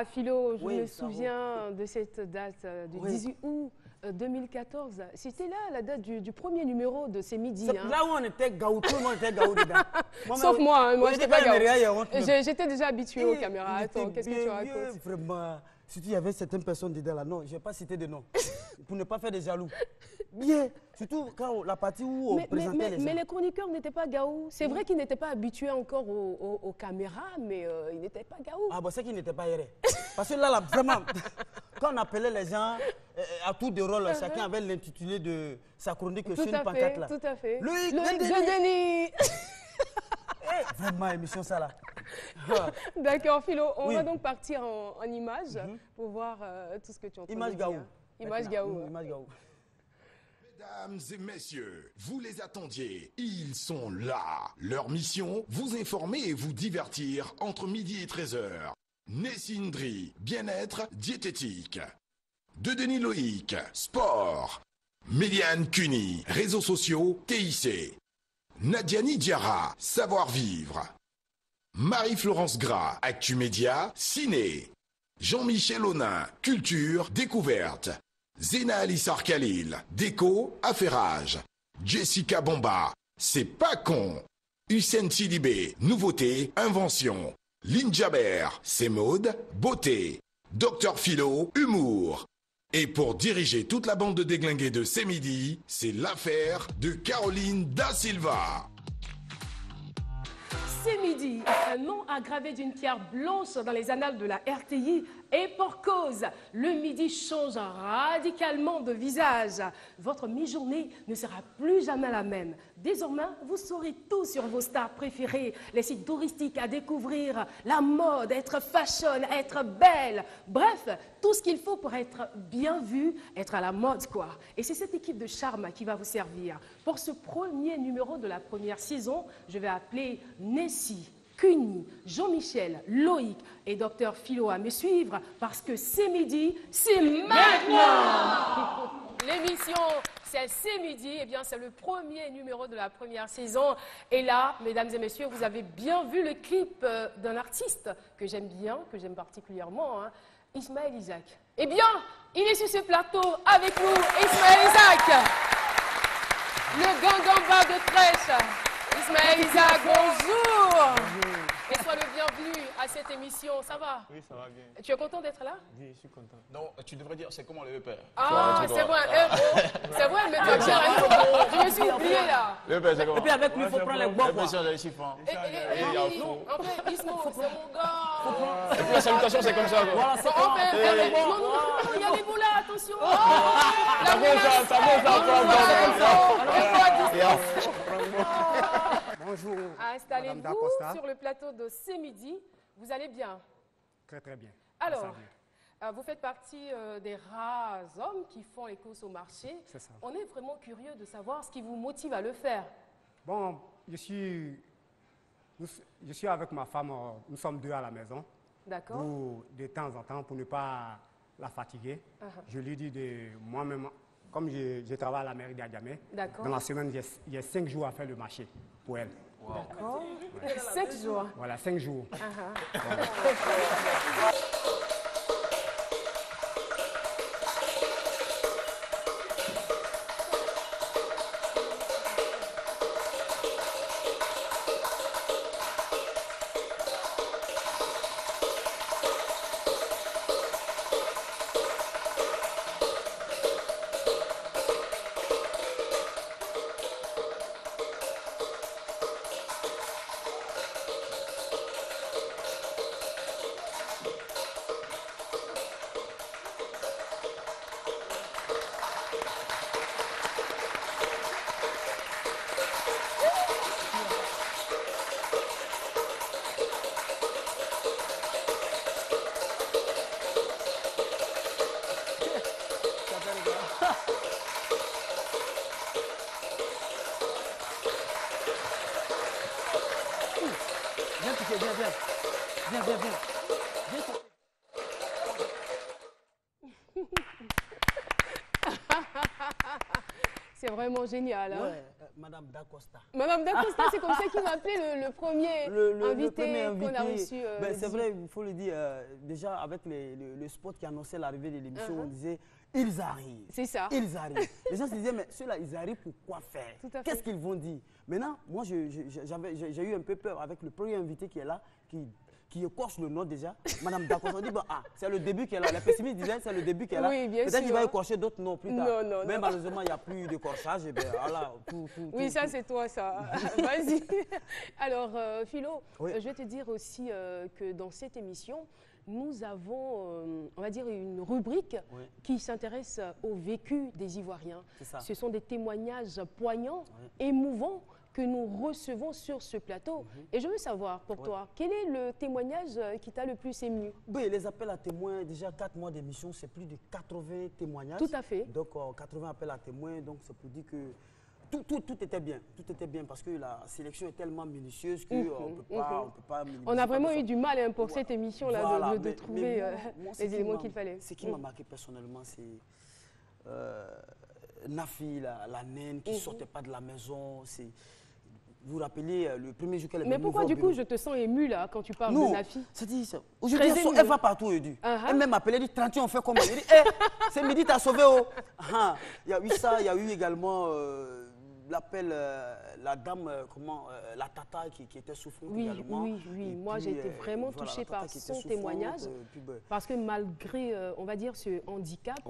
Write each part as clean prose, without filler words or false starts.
Ah, Philo, je Oui, me ça va. souviens de cette date du Oui. 18 août 2014. C'était là la date du premier numéro de C'est Midi. C'est Hein. là où on était gaou, tout le monde était gaou dedans. Sauf moi, moi j'étais pas gaou. J'étais J'étais déjà habituée aux caméras. Attends, qu'est-ce que tu racontes? Vraiment. Surtout, il y avait certaines personnes dedans là. Non, je ne vais pas citer de nom. Pour ne pas faire des jaloux. Bien. Surtout quand la partie où on présentait les gens. Mais les chroniqueurs n'étaient pas gaou. C'est vrai qu'ils n'étaient pas habitués encore aux caméras, mais ils n'étaient pas gaou. Ah, bon, c'est qu'ils n'étaient pas errés. Parce que là, vraiment, quand on appelait les gens à tour de rôle, chacun avait l'intitulé de sa chronique sur une pancarte là. Tout à fait. Loïc Denis. Vraiment, émission ça là. D'accord, Philo, on va donc partir en images pour voir tout ce que tu entends. Image gaou. Image gaou. Image gaou. Mesdames et messieurs, vous les attendiez, ils sont là. Leur mission, vous informer et vous divertir entre midi et 13h. Nessindri, bien-être, diététique. De Denis Loïc, sport. Méliane Cuny, réseaux sociaux, TIC. Nadiani Diarra, savoir-vivre. Marie-Florence Gras, Actu Média, Ciné. Jean-Michel Aunin, culture, découverte. Zéna Alissar Khalil, déco, affairage. Jessica Bomba, c'est pas con. Hussein Sidibé, nouveauté, invention. Lynn Jaber, c'est mode, beauté. Docteur Philo, humour. Et pour diriger toute la bande de déglingués de C'est Midi, c'est l'affaire de Caroline Da Silva. C'est Midi, un nom aggravé d'une pierre blanche dans les annales de la RTI et pour cause, le midi change radicalement de visage. Votre mi-journée ne sera plus jamais la même. Désormais, vous saurez tout sur vos stars préférées, les sites touristiques à découvrir, la mode, être fashion, être belle. Bref, tout ce qu'il faut pour être bien vu, être à la mode quoi. Et c'est cette équipe de charme qui va vous servir. Pour ce premier numéro de la première saison, je vais appeler Nessie, Cuny, Jean-Michel, Loïc et Docteur Philo à me suivre parce que C'est Midi, c'est maintenant. L'émission, c'est Midi, et bien c'est le premier numéro de la première saison. Et là, mesdames et messieurs, vous avez bien vu le clip d'un artiste que j'aime bien, que j'aime particulièrement, hein, Ismaël Isaac. Eh bien, il est sur ce plateau avec nous, Ismaël Isaac, le gangamba de Trèche. Ismaël Isaac, bonjour. Et sois le bienvenu à cette émission, ça va? Oui, ça va bien. Tu es content d'être là? Oui, je suis content. Non, tu devrais dire c'est comment le père. Ah, c'est vrai, c'est vrai, mais toi, je me suis oublié là. Le père, c'est comment? Et puis avec lui, il faut prendre les bois. Le père, c'est les chiffres. En fait, Ismo, c'est mon gars. Et puis la salutation, c'est comme ça. Voilà, c'est En fait, quoi? il y a des boules là, attention. Ça vaut ça. Bonjour. Installez-vous sur le plateau de C'est Midi. Vous allez bien? Très très bien. Alors, vous faites partie des rares hommes qui font les courses au marché. C'est ça. On est vraiment curieux de savoir ce qui vous motive à le faire. Bon, je suis avec ma femme, nous sommes deux à la maison. D'accord. De temps en temps, pour ne pas la fatiguer, je lui dis de moi-même, comme je travaille à la mairie d'Adjamé, dans la semaine, j'ai 5 jours à faire le marché pour elle. D'accord. 5 jours. Voilà, 5 jours. C'est vraiment génial. Hein? Ouais, Madame Dacosta. Madame Dacosta, c'est comme ça qu'il m'a appelé le premier invité qu'on a reçu. C'est vrai, il faut le dire. Déjà, avec le spot qui annonçait l'arrivée de l'émission, on disait « Ils arrivent ». C'est ça. Ils arrivent. Les gens se disaient « Mais ceux-là, ils arrivent pour quoi faire? Qu'est-ce qu'ils vont dire ?» Maintenant, moi, j'ai eu un peu peur avec le premier invité qui est là, qui écorche le nom déjà, Madame Dacosta. On dit, c'est le début qu'elle a. Les pessimistes disaient, c'est le début qu'elle a. Oui, bien sûr. Peut-être qu'il va écorcher d'autres noms plus tard. Non. Mais malheureusement, il n'y a plus d'écorchage. Voilà, oui, ça, c'est toi, ça. Vas-y. Alors, Philo, oui. Je vais te dire aussi que dans cette émission, nous avons, on va dire, une rubrique qui s'intéresse au vécu des Ivoiriens. Ce sont des témoignages poignants, émouvants, que nous recevons sur ce plateau. Et je veux savoir, pour toi, quel est le témoignage qui t'a le plus ému? Oui, les appels à témoins, déjà 4 mois d'émission, c'est plus de 80 témoignages. Tout à fait. Donc, 80 appels à témoins, donc c'est pour dire que tout était bien. Tout était bien parce que la sélection est tellement minutieuse qu'on ne peut pas... On a vraiment eu du mal pour cette émission-là voilà, de trouver les éléments qu'il fallait. Ce qui m'a marqué personnellement, c'est Nafi, la naine, qui ne sortait pas de la maison. Vous vous rappelez le premier jour qu'elle est venue. Mais pourquoi du coup je te sens ému là quand tu parles de Nafi? Aujourd'hui, elle va partout aujourd'hui. Elle m'a appelé, elle dit 31, on fait comment? Elle dit, c'est midi, t'as sauvé. Il y a eu ça, il y a eu également l'appel, la dame, la tata qui était souffrante également. Oui. Moi j'ai été vraiment touchée par son témoignage. Parce que malgré, on va dire, ce handicap,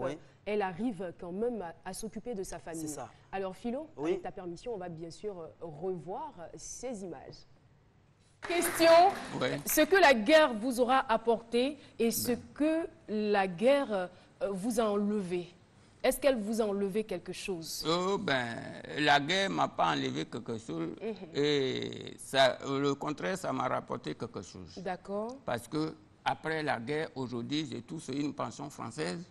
elle arrive quand même à s'occuper de sa famille. C'est ça. Alors Philo, avec ta permission, on va bien sûr revoir ces images. Question, ce que la guerre vous aura apporté et ce que la guerre vous a enlevé. Est-ce qu'elle vous a enlevé quelque chose? La guerre ne m'a pas enlevé quelque chose et ça, le contraire, ça m'a rapporté quelque chose. D'accord. Parce que après la guerre, aujourd'hui, j'ai touché une pension française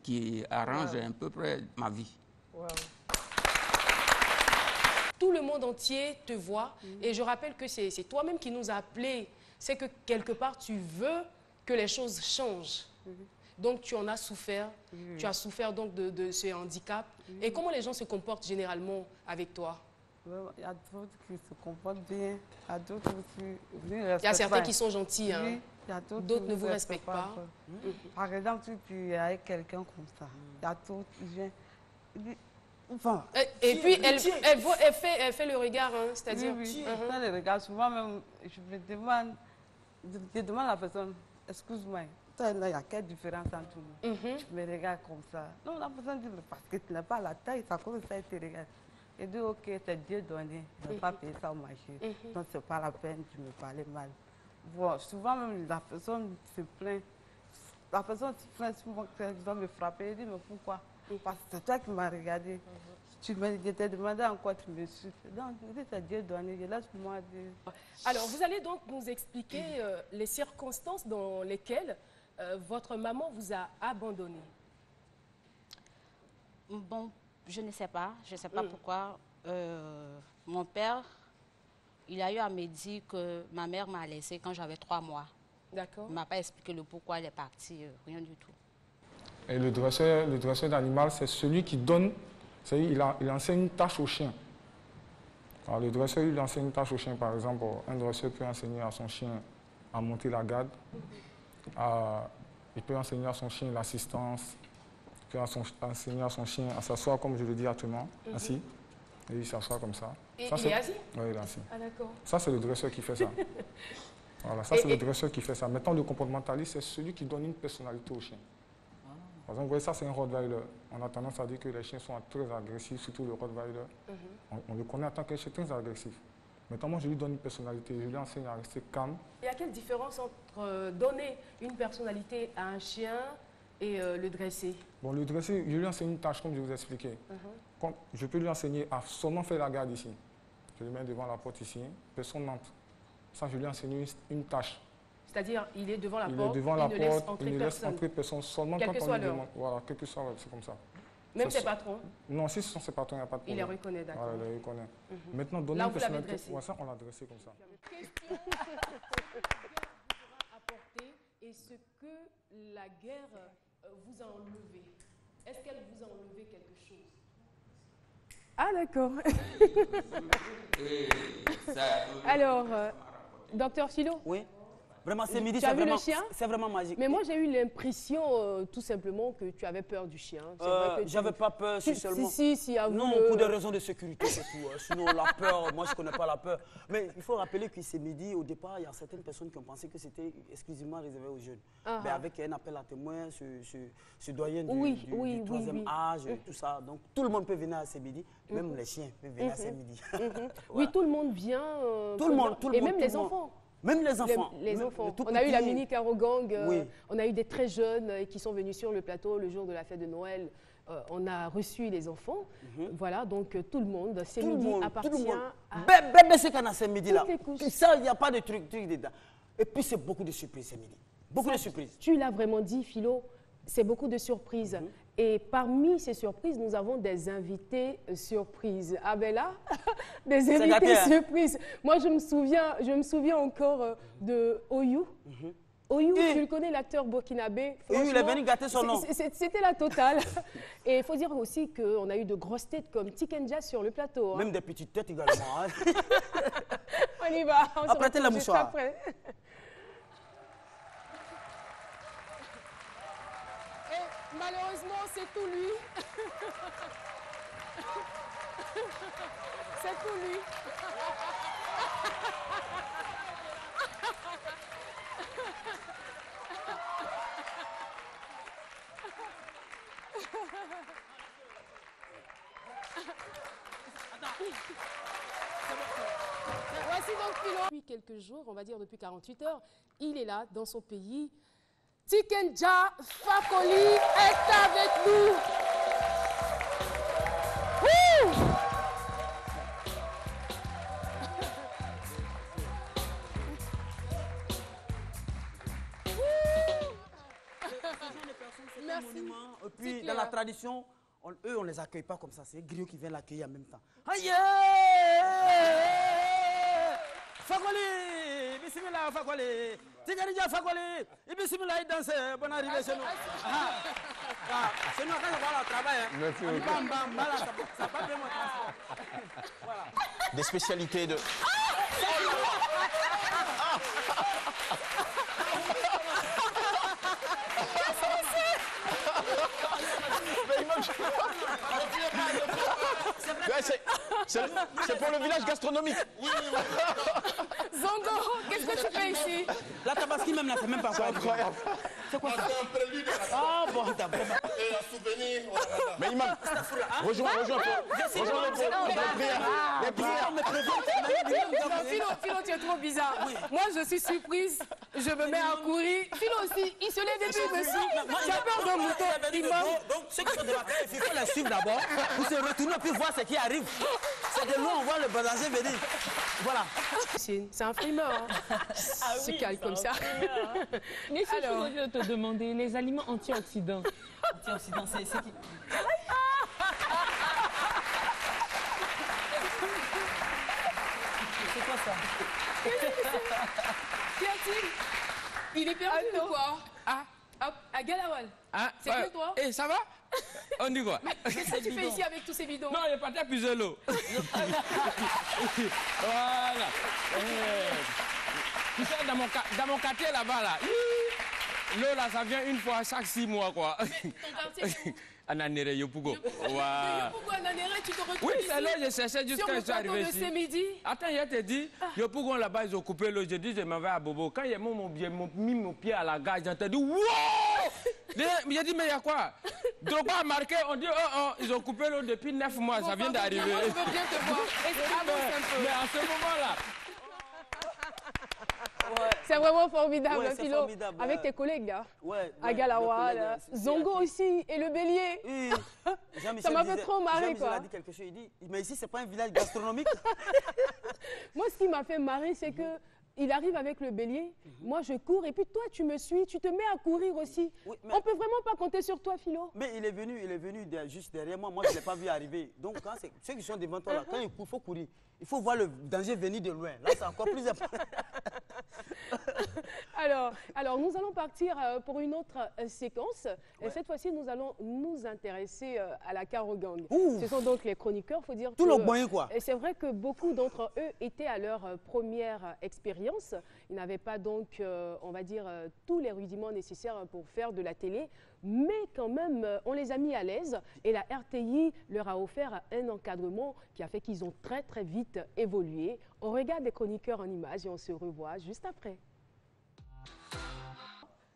qui arrange un peu près ma vie. Wow. Tout le monde entier te voit et je rappelle que c'est toi-même qui nous as appelés. C'est que quelque part, tu veux que les choses changent. Donc, tu en as souffert. Tu as souffert donc de ce handicap. Et comment les gens se comportent généralement avec toi? Il y a d'autres qui se comportent bien. Il y a d'autres qui il y a certains qui sont gentils. Oui, d'autres ne vous respectent pas. Par exemple, tu es avec quelqu'un comme ça. Il y a d'autres qui viennent. Et puis, elle fait le regard, c'est-à-dire... Oui, elle fait le regard. Souvent même, je demande à la personne, excuse-moi, il y a quelle différence entre nous? Je me regarde comme ça. Non, la personne dit, parce que tu n'as pas la taille, ça cause ça, tu regardes. Et dit, ok, c'est Dieu donné, je n'ai pas payé ça au marché. Donc, ce n'est pas la peine de me parler mal. Bon, souvent même, la personne se plaint. La personne se plaint souvent qu'elle doit me frapper. Elle dit, mais pourquoi? Parce que c'est toi qui m'as regardé. Je t'ai demandé en quoi tu me suis. Donc, c'est Dieu donné, je laisse moi dire. Alors, vous allez donc nous expliquer les circonstances dans lesquelles votre maman vous a abandonné. Bon, je ne sais pas. Je ne sais pas pourquoi. Mon père, il a eu à me dire que ma mère m'a laissée quand j'avais 3 mois. D'accord. Il ne m'a pas expliqué le pourquoi elle est partie, rien du tout. Et le dresseur d'animal, c'est celui qui donne, il enseigne une tâche au chien. Alors, le dresseur, il enseigne une tâche au chien, par exemple, un dresseur peut enseigner à son chien à monter la garde, il peut enseigner à son chien l'assistance, il peut enseigner à son chien à s'asseoir, comme je le dis actuellement, assis, et il s'assoit comme ça. Et ça, il est assis? Oui, il est assis. Ah, d'accord. Ça, c'est le dresseur qui fait ça. Voilà, ça, c'est le dresseur qui fait ça. Maintenant, le comportementaliste, c'est celui qui donne une personnalité au chien. Par exemple, vous voyez, ça, c'est un Rottweiler. On a tendance à dire que les chiens sont très agressifs, surtout le Rottweiler. On le connaît en tant qu'un chien très agressif. Maintenant, moi, je lui donne une personnalité. Je lui enseigne à rester calme. Il y a quelle différence entre donner une personnalité à un chien et le dresser? Bon, le dresser, je lui enseigne une tâche, comme je vous ai expliqué. Je peux lui enseigner à seulement faire la garde ici. Je le mets devant la porte ici, personne n'entre. Ça, je lui enseigne une tâche. C'est-à-dire, il est devant la porte, il ne laisse entrer personne seulement quel quand que on soit lui demande. Voilà, quel que soit, c'est comme ça. Même ses patrons? Non, si ce sont ses patrons, il n'y a pas de problème. Il les reconnaît, d'accord. Voilà, il les reconnaît. Maintenant, donner une personnalité, ça, on l'a dressé comme ça. Question apporté et ce que la guerre vous a enlevé. Est-ce qu'elle vous a enlevé quelque chose? Ah, d'accord. Alors, docteur Philo? Oui. Vraiment, c'est midi, c'est vraiment magique. Mais moi, j'ai eu l'impression, tout simplement, que tu avais peur du chien. J'avais pas peur, si seulement. Si, avoue. Non, pour des raisons de sécurité, c'est tout. Sinon, la peur, moi, je ne connais pas la peur. Mais il faut rappeler que c'est midi, au départ, il y a certaines personnes qui ont pensé que c'était exclusivement réservé aux jeunes. Mais avec un appel à témoins, ce doyen du troisième âge, tout ça. Donc, tout le monde peut venir à ces midis, même les chiens peuvent venir à ces midis. Oui, tout le monde vient. Tout le monde. Et même les enfants. Même les enfants. Les enfants. On a eu la mini Carogang, on a eu des très jeunes qui sont venus sur le plateau le jour de la fête de Noël. On a reçu les enfants. Voilà, donc tout le monde, c'est midi appartient à... Bébé, c'est qu'on a ce midi-là. Ça, il n'y a pas de truc dedans. Et puis, c'est beaucoup de surprises ce midi. Beaucoup de surprises. Tu l'as vraiment dit, Philo, c'est beaucoup de surprises. Et parmi ces surprises, nous avons des invités surprises. Ah ben là, des invités surprises. Moi, je me souviens encore de Oyou. Oyou, tu le connais, l'acteur burkinabé. Oui, il est venu gâter son nom. C'était la totale. Et il faut dire aussi qu'on a eu de grosses têtes comme Tikenja sur le plateau. Même des petites têtes également. On y va. Apprêtez la mouchoir. Malheureusement, c'est tout lui. C'est tout lui. Voici donc Philo. Depuis quelques jours, on va dire depuis 48 heures, il est là dans son pays. Tikenja Fakoli est avec nous. Merci. Et puis, dans la tradition, eux, on ne les accueille pas comme ça. C'est Griot qui vient l'accueillir en même temps. Aïe! Fakoli! Bismillah, Fakoli! Tikenja Fakoli! Bismillah, il danse. Bonne arrivée chez nous. C'est nous, quand on va au travail. Merci beaucoup. Bam, bam, voilà, ça pas bien mon transport. Voilà. Des spécialités de... C'est pour le village gastronomique. Zongo, qu'est-ce que tu fais ici? La tabaski même, là, c'est même pas quoi. Incroyable. C'est quoi ça? C'est un prélude. Ah bon, t'as vraiment... Et un souvenir. Mais Imam, rejoins les prières. Philo, tu es trop bizarre. Moi, je suis surprise. Je me mets à courir. Philo aussi, il se lève et puis il me suit. J'ai peur de mouton. Donc, ceux qui sont de la terre, il faut les suivre d'abord. Pour se retourner puis voir ce qui arrive. C'est de loin, on voit le balancier venir. Voilà. C'est un frimeur. Hein. C'est calme comme ça. Mais si je voulais te demander, les aliments antioxydants. Antioxydants, c'est qui? C'est quoi ça? Qu'y a-t-il? Il est perdu ou quoi? Hop, à Galawal. C'est que toi? Eh, ça va? On dit quoi? Qu'est-ce que tu fais ici avec tous ces bidons? Non, il est parti à puiser l'eau. Voilà. Tu sais, dans mon quartier là-bas, là, l'eau là, ça vient une fois chaque 6 mois, quoi. Ton quartier c'est où? Ananere Yopougo. Yopougo, Ananere, tu te retrouves oui, ici? c'est là que je cherchais jusqu'à je suis arrivé ici. Sur le plateau de ce midi? Attends, je te dis, Yopougo là-bas, ils ont coupé l'eau. J'ai dit, je m'en vais à Bobo. Quand ils m'ont mis mon pied à la gare, j'ai entendu, wow! J'ai dit, mais il y a quoi? Drogba a marqué, on dit, oh, ils ont coupé l'eau depuis 9 mois, ça vient d'arriver. Moi, je veux bien te voir. Mais à ce moment-là, c'est vraiment formidable, Philo. Avec tes collègues là. À Galawal, Zongo aussi, et le bélier. Oui. Ça m'a fait trop marrer, quoi. Il a dit quelque chose, il dit, mais ici, c'est pas un village gastronomique. Moi, ce qui m'a fait marrer, c'est que il arrive avec le bélier, moi je cours, et puis toi tu me suis, tu te mets à courir aussi. Oui, on peut vraiment pas compter sur toi, Philo. Mais il est venu juste derrière moi, moi je ne l'ai pas vu arriver. Donc quand ceux qui sont devant toi là, quand il faut courir. Il faut voir le danger venir de loin. Là, c'est encore plus important. alors, nous allons partir pour une autre séquence. Et cette fois-ci, nous allons nous intéresser à la Karogang. Ce sont donc les chroniqueurs, il faut dire. Tout le moyen, quoi. Et c'est vrai que beaucoup d'entre eux étaient à leur première expérience. Ils n'avaient pas donc, on va dire, tous les rudiments nécessaires pour faire de la télé. Mais quand même, on les a mis à l'aise et la RTI leur a offert un encadrement qui a fait qu'ils ont très très vite évolué. On regarde les chroniqueurs en images et on se revoit juste après.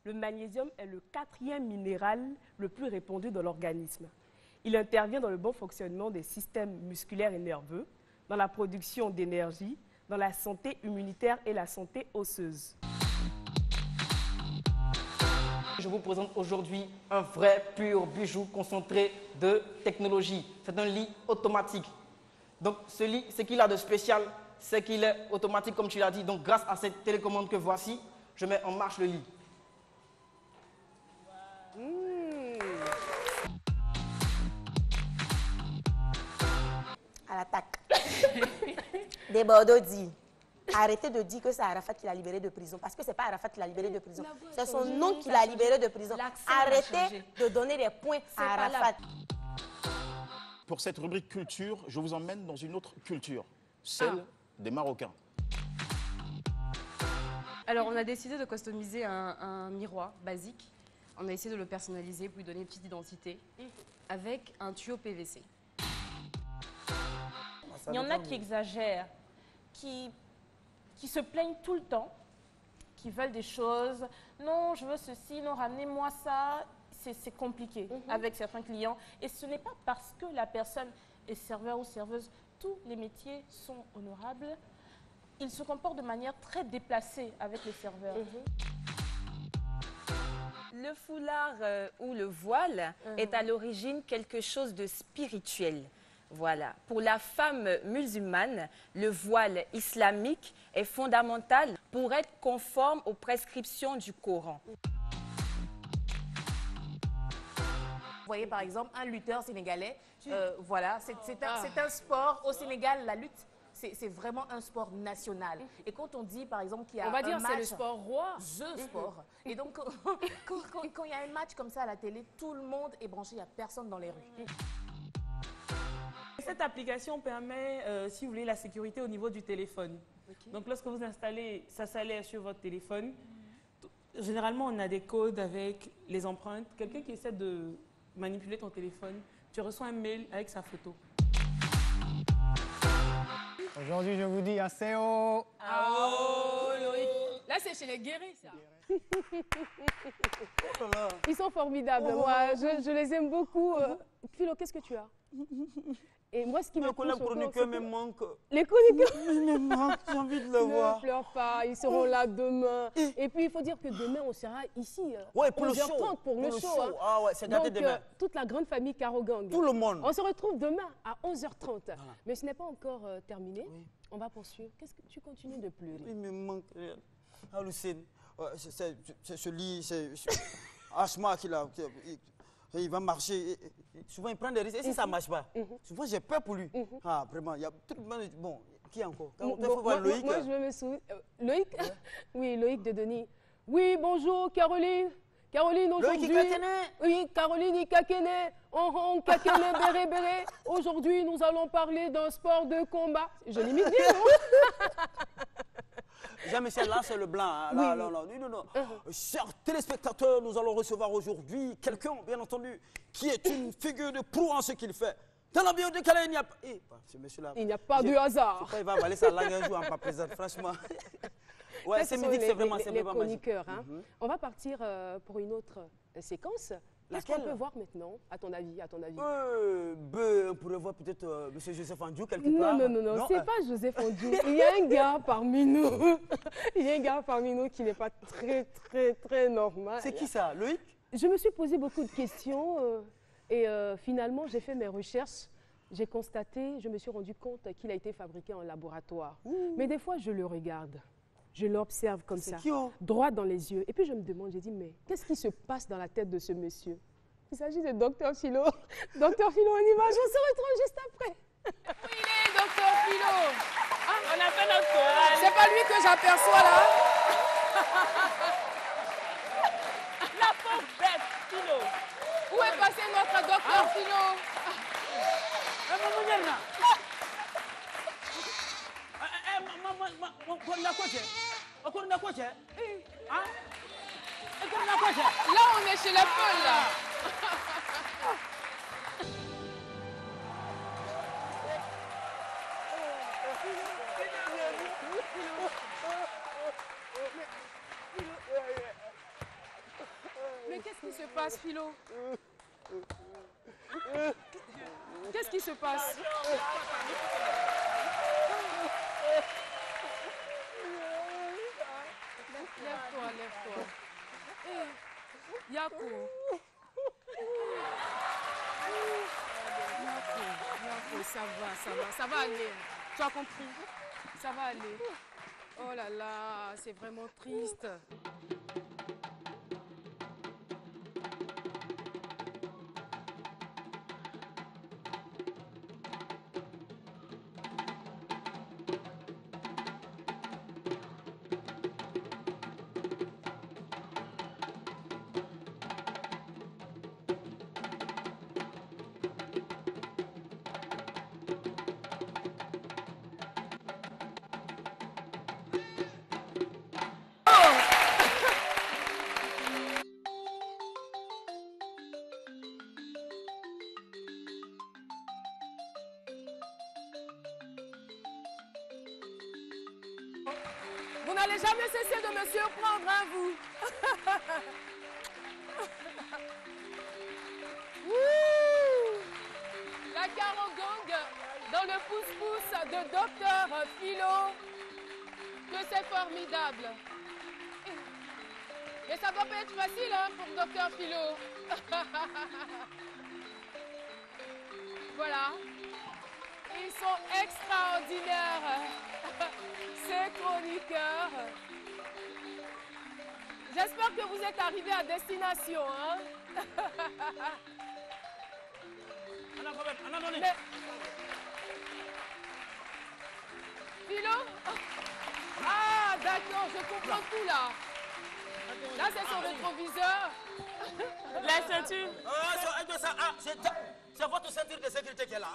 Le magnésium est le 4e minéral le plus répandu dans l'organisme. Il intervient dans le bon fonctionnement des systèmes musculaires et nerveux, dans la production d'énergie, dans la santé immunitaire et la santé osseuse. Je vous présente aujourd'hui un vrai pur bijou concentré de technologie. C'est un lit automatique. Donc ce lit, ce qu'il a de spécial, c'est qu'il est automatique comme tu l'as dit. Donc grâce à cette télécommande que voici, je mets en marche le lit. À l'attaque. Des Bordeaux dit. Arrêtez de dire que c'est Arafat qui l'a libéré de prison, parce que ce n'est pas Arafat qui l'a libéré de prison. C'est son nom qui l'a libéré de prison. Arrêtez de donner des points à Arafat. Pour cette rubrique culture, je vous emmène dans une autre culture, celle des Marocains. Alors, on a décidé de customiser un miroir basique. On a essayé de le personnaliser pour lui donner une petite identité avec un tuyau PVC. Il y en a qui exagèrent, qui se plaignent tout le temps, qui veulent des choses. Non, je veux ceci, non, ramenez-moi ça. C'est compliqué avec certains clients. Et ce n'est pas parce que la personne est serveur ou serveuse. Tous les métiers sont honorables. Ils se comportent de manière très déplacée avec les serveurs. Le foulard ou le voile est à l'origine quelque chose de spirituel. Voilà. Pour la femme musulmane, le voile islamique est fondamental pour être conforme aux prescriptions du Coran. Vous voyez par exemple un lutteur sénégalais, voilà, c'est un sport au Sénégal, la lutte. C'est vraiment un sport national. Et quand on dit, par exemple, qu'il y a un match... On va dire c'est le sport roi. Sport. Et donc, quand il y a un match comme ça à la télé, tout le monde est branché, il n'y a personne dans les rues. Cette application permet, si vous voulez, la sécurité au niveau du téléphone. Donc, lorsque vous installez, ça s'allait sur votre téléphone. Généralement, on a des codes avec les empreintes. Quelqu'un qui essaie de manipuler ton téléphone, tu reçois un mail avec sa photo. Aujourd'hui, je vous dis Aseo. Loïc. Là, c'est chez les guéris, ça. Ils sont formidables. Moi, je les aime beaucoup. Philo, qu'est-ce que tu as? Et moi, ce qui me touche les chroniqueurs me manquent. Les chroniqueurs ils me manquent, j'ai envie de les voir. Ne pleure pas, ils seront là demain. Et puis, il faut dire que demain, on sera ici. Ouais, pour 11h30 pour le show. Ah ouais, c'est daté demain. Toute la grande famille Karogang. Tout le monde. On se retrouve demain à 11h30. Voilà. Mais ce n'est pas encore terminé. Oui. On va poursuivre. Qu'est-ce que tu continues de pleurer? Il me manque. Ah, Lucine, c'est ce lit, c'est Asma qui l'a... Il va marcher. Souvent, il prend des risques. Et si ça ne marche pas, souvent, j'ai peur pour lui. Ah, vraiment, il y a tout le monde. Bon, qui encore? Loïc. Moi, je me souviens. Loïc? Oui, Loïc de Denis. Oui, bonjour, Caroline. Caroline, aujourd'hui. Oui, Caroline Ikakene. On Kakene Béré Béré. Aujourd'hui, nous allons parler d'un sport de combat. Je l'imite bien, non? Jean-Michel, là, c'est le blanc. Hein. Là, non. Chers téléspectateurs, nous allons recevoir aujourd'hui quelqu'un, bien entendu, qui est une figure de proue en ce qu'il fait. Dans la bio de Calais, il n'y a pas... ce monsieur-là... Il n'y a pas de hasard. Il va avaler sa langue un jour en pas présent, franchement. Ouais, c'est midi, c'est vraiment les chroniqueurs. Hein. On va partir pour une autre séquence. Qu'est-ce qu'on peut voir maintenant, à ton avis, on pourrait voir peut-être M. Joseph Andiou quelque part. Non, c'est pas Joseph Andiou. Il y a un gars parmi nous. Il y a un gars parmi nous qui n'est pas très normal. C'est qui ça, Loïc? Je me suis posé beaucoup de questions et finalement, j'ai fait mes recherches. J'ai constaté, je me suis rendu compte qu'il a été fabriqué en laboratoire. Mais des fois, je le regarde. Je l'observe comme ça, droit dans les yeux. Et puis je me demande, j'ai dit, mais qu'est-ce qui se passe dans la tête de ce monsieur? Il s'agit de Dr Philo. Dr Philo en image, on se retrouve juste après. Oui, il est Dr docteur Philo. On a fait notre chorale. C'est pas lui que j'aperçois là. La pauvre bête, Philo. Où est passé notre docteur Philo? Là, on est chez la folle, là. Mais qu'est-ce qui se passe, Philo? Qu'est-ce qui se passe? Lève-toi, lève-toi. Yako. Yako, ça va aller. Tu as compris? Ça va aller. Oh là là, c'est vraiment triste. Vous n'allez jamais cesser de me surprendre, hein, vous. La Carogong dans le pouce-pouce de docteur Philo. Que c'est formidable. Et ça va pas être facile, hein, pour docteur Philo. Voilà. Ils sont extraordinaires. Ces chroniqueurs. J'espère que vous êtes arrivés à destination, hein? Mais... Philo? Ah, d'accord, je comprends tout là. Là, c'est son rétroviseur. La ceinture. C'est votre ceinture de sécurité qui est là.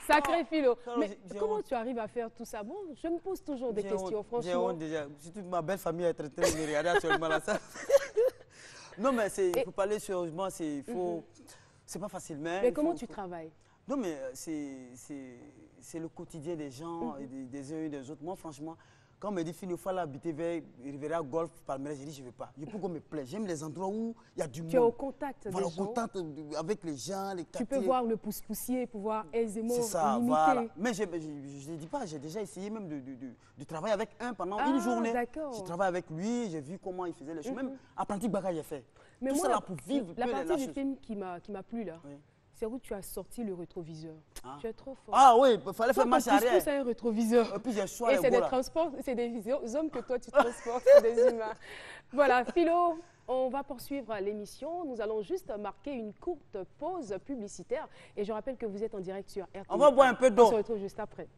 Sacré Philo. Mais comment tu arrives à faire tout ça? Bon, je me pose toujours des questions, franchement. J'ai honte déjà. Surtout ma belle famille est en train de me regarder actuellement là. Ça. Non, mais il faut parler sérieusement. C'est pas facile. Mais comment tu travailles? Non, mais c'est le quotidien des gens, des uns et des autres. Moi, franchement, quand on me dit Philo, il faut aller habiter vers Riviera Golf, Palmeiras, j'ai dit je ne veux pas. Je peux qu'on me plaît. J'aime les endroits où il y a du monde. Tu es au contact voilà, des gens. Au contact avec les gens, les quartiers. Tu peux voir le pouce-poussier, pouvoir aisément limiter. C'est ça, voilà. Mais je ne dis pas, j'ai déjà essayé même de travailler avec un pendant une journée. D'accord. J'ai travaillé avec lui, j'ai vu comment il faisait les choses. Même apprenti bagage, j'ai fait. Mais tout moi, ça là pour vivre. La partie du film qui m'a plu là. Oui. C'est où tu as sorti le rétroviseur. Ah. Tu es trop fort. Ah oui, il fallait faire marche arrière. C'est un rétroviseur. Et puis j'ai et c'est des transports, c'est des hommes que toi tu transportes, des humains. Voilà, Philo, on va poursuivre l'émission. Nous allons juste marquer une courte pause publicitaire. Et je rappelle que vous êtes en direct sur RTL. On va boire un peu d'eau. On se retrouve juste après.